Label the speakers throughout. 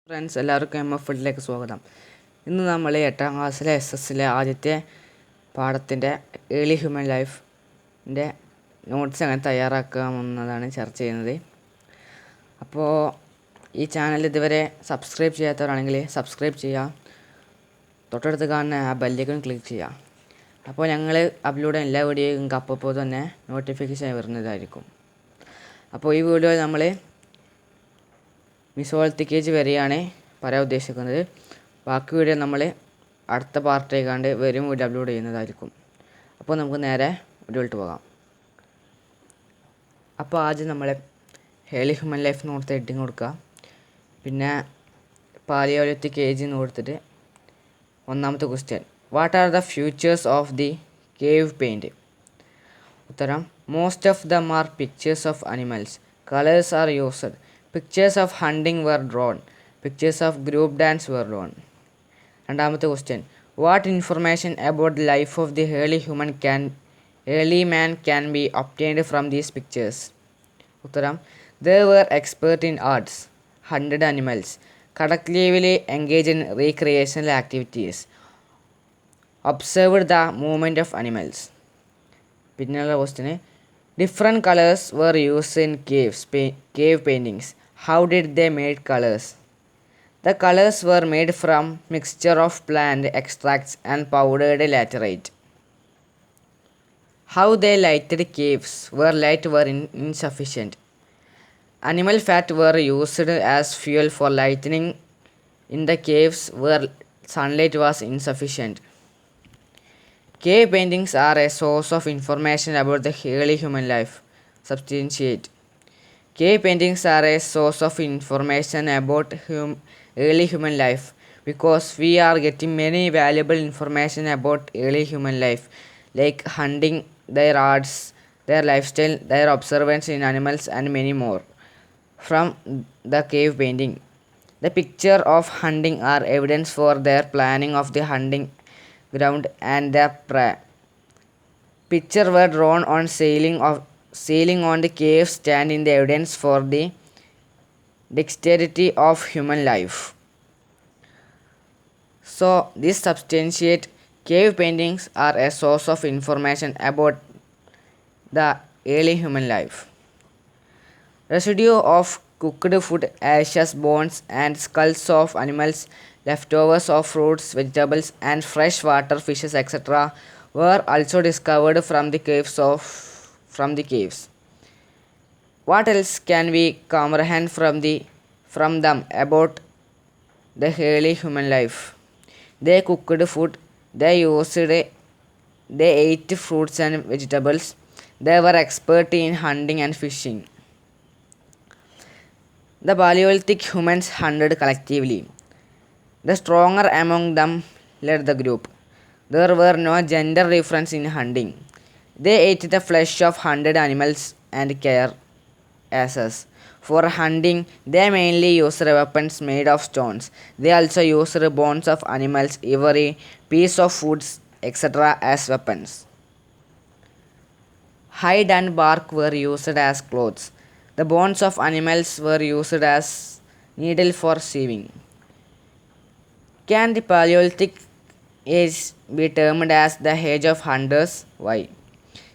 Speaker 1: Friends എല്ലാവർക്കും MF സ്വാഗതം. ഇന്ന് നമ്മൾ 8ാം ക്ലാസ്സിലെ SS ആദ്യത്തെ പാഠത്തിൻ്റെ ഏർലി ഹ്യൂമൻ ലൈഫിൻ്റെ നോട്ട്സ് എങ്ങനെ തയ്യാറാക്കാമെന്നതാണ് ചർച്ച ചെയ്യുന്നത്. അപ്പോൾ ഈ ചാനൽ ഇതുവരെ സബ്സ്ക്രൈബ് ചെയ്യാത്തവരാണെങ്കിൽ സബ്സ്ക്രൈബ് ചെയ്യുക, തൊട്ടടുത്ത് കാണുന്ന ആ ബെല്ലൈക്കൺ ക്ലിക്ക് ചെയ്യുക. അപ്പോൾ ഞങ്ങൾ അപ്ലോഡ് എല്ലാ വീഡിയോയും അപ്പോൾ തന്നെ നോട്ടിഫിക്കേഷൻ വരുന്നതായിരിക്കും. അപ്പോൾ ഈ വീഡിയോയിൽ നമ്മൾ മിസോളിത്തിക് വരെയാണ് പറയാൻ ഉദ്ദേശിക്കുന്നത്. ബാക്കി വീഡിയോ നമ്മൾ അടുത്ത പാർട്ടായിക്കാണ്ട് വരും വീഡിയോ അപ്ലോഡ് ചെയ്യുന്നതായിരിക്കും. അപ്പോൾ നമുക്ക് നേരെ വീഡിയോയിലോട്ട് പോകാം. അപ്പോൾ ആദ്യം നമ്മൾ ഏർലി ഹ്യൂമൻ ലൈഫ് എന്ന് കൊടുത്ത് ഹെഡിങ് കൊടുക്കുക. പിന്നെ പാലിയോലിത്തിക് ഏജ് എന്ന് കൊടുത്തിട്ട് ഒന്നാമത്തെ question, what are the features of the cave paint? ഉത്തരം, most of them are pictures of animals. Colours are used. Pictures of hunting were drawn. Pictures of group dance were drawn. രണ്ടാമത്തെ question, what information about the life of the early man can be obtained from these pictures? ഉത്തരം, they were expert in arts, hunted animals, collectively engaged in recreational activities, observed the movement of animals. പിന്നെയുള്ള question, different colors were used in cave paintings. How did they make colors? The colors were made from mixture of plant extracts and powdered laterite. How they lighted caves where light were insufficient. Animal fat were used as fuel for lighting in the caves where sunlight was insufficient. Cave paintings are a source of information about the early human life. Substantiate. Cave paintings are a source of information about early human life because we are getting many valuable information about early human life, like hunting, their arts, their lifestyle, their observance in animals, and many more from the cave painting. The picture of hunting are evidence for their planning of the hunting ground and their prey. Pictures were drawn on ceiling on the cave stand in the evidence for the dexterity of human life. So this substantiate cave paintings are a source of information about the early human life. Residue of cooked food, ashes, bones and skulls of animals, leftovers of fruits, vegetables and fresh water fishes etc. were also discovered from the caves. What else can we comprehend from them about the early human life? They cooked food, they ate fruits and vegetables, they were expert in hunting and fishing. The Palaeolithic humans hunted collectively. The stronger among them led the group. There were no gender difference in hunting. They ate the flesh of hunted animals and care asses. For hunting, they mainly used weapons made of stones. They also used bones of animals, ivory, piece of foods, etc. as weapons. Hide and bark were used as clothes. The bones of animals were used as needle for sewing. Can the Paleolithic age be termed as the age of hunters? Why?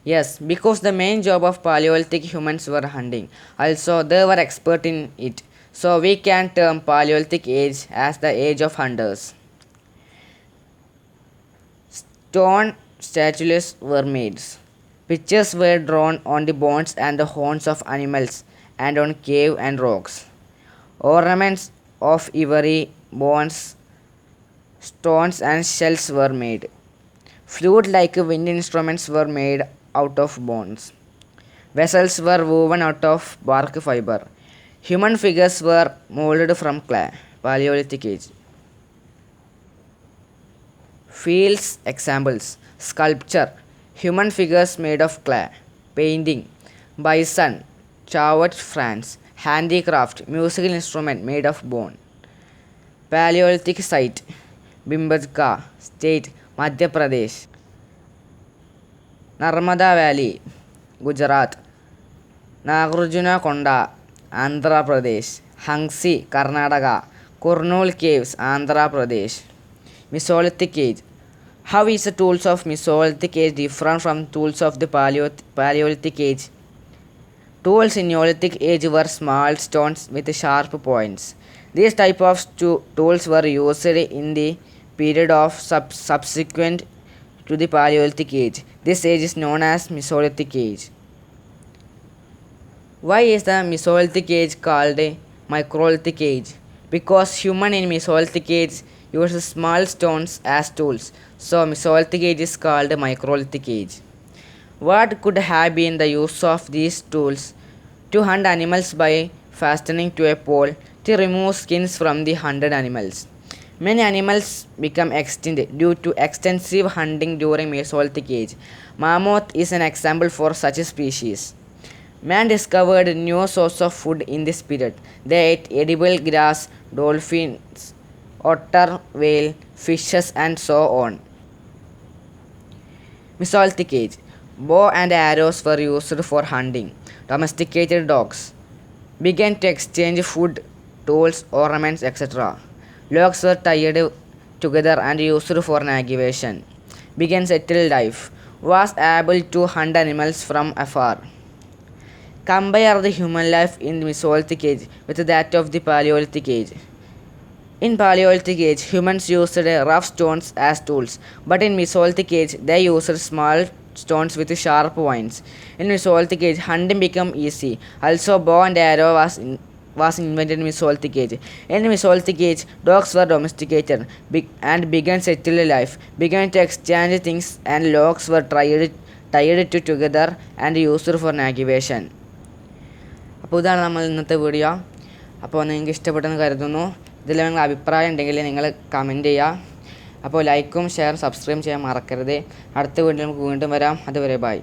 Speaker 1: Yes, because the main job of Paleolithic humans were hunting. Also, they were expert in it. So we can term Paleolithic age as the age of hunters. Stone statues were made. Pictures were drawn on the bones and the horns of animals and on cave and rocks. Ornaments of ivory, bones, stones and shells were made. Flute-like wind instruments were made out of bones. Vessels were woven out of bark fiber. Human figures were molded from clay. Paleolithic age. Fields examples: sculpture, human figures made of clay. Painting, bison, Chauvet, France. Handicraft, musical instrument made of bone. Paleolithic site, Bhimbadka, State, Madhya Pradesh. Narmada Valley, Gujarat. Nagarjuna Konda, Andhra Pradesh. Hangsi, Karnataka. Kurnool Caves, Andhra Pradesh. Mesolithic Age. How is the tools of Mesolithic Age different from tools of the Paleolithic Age? Tools in Neolithic Age were small stones with sharp points. These type of tools were used in the period of subsequent to the Paleolithic Age. This age is known as Mesolithic Age. Why is the Mesolithic Age called a Microlithic Age? Because human in Mesolithic Age used small stones as tools, so Mesolithic Age is called Microlithic Age. What could have been the use of these tools? To hunt animals by fastening to a pole to remove skins from the hunted animals. Many animals become extinct due to extensive hunting during Mesolithic Age. Mammoth is an example for such a species. Man discovered new sources of food in this period. They ate edible grass, dolphins, otter, whale, fishes, and so on. Mesolithic Age. Bow and arrows were used for hunting. Domesticated dogs began to exchange food, tools, ornaments, etc. Logs were tied together and used for navigation. Began settled life. Was able to hunt animals from afar. Compare the human life in the Mesolithic Age with that of the Paleolithic Age. In Paleolithic Age, humans used rough stones as tools, but in Mesolithic Age, they used small stones with sharp points. In Mesolithic Age, hunting became easy. Also, bow and arrow was invented in Mesolithic Age. In Mesolithic Age, dogs were domesticated and began settled life, began to exchange things, and logs were tied together and used for navigation. അപ്പോൾ ഇതാണ് നമ്മൾ ഇന്നത്തെ video. അപ്പോൾ നിങ്ങൾക്ക് ഇഷ്ടപ്പെട്ടെന്ന് കരുതുന്നു. ഇതിൽ നിങ്ങളുടെ അഭിപ്രായം ഉണ്ടെങ്കിൽ നിങ്ങൾ കമൻറ്റ് ചെയ്യുക. അപ്പോൾ ലൈക്കും ഷെയർ സബ്സ്ക്രൈബ് ചെയ്യാൻ മറക്കരുത്. അടുത്ത വീഡിയോയിൽ നമുക്ക് വീണ്ടും വരാം. അതുവരെ ബൈ.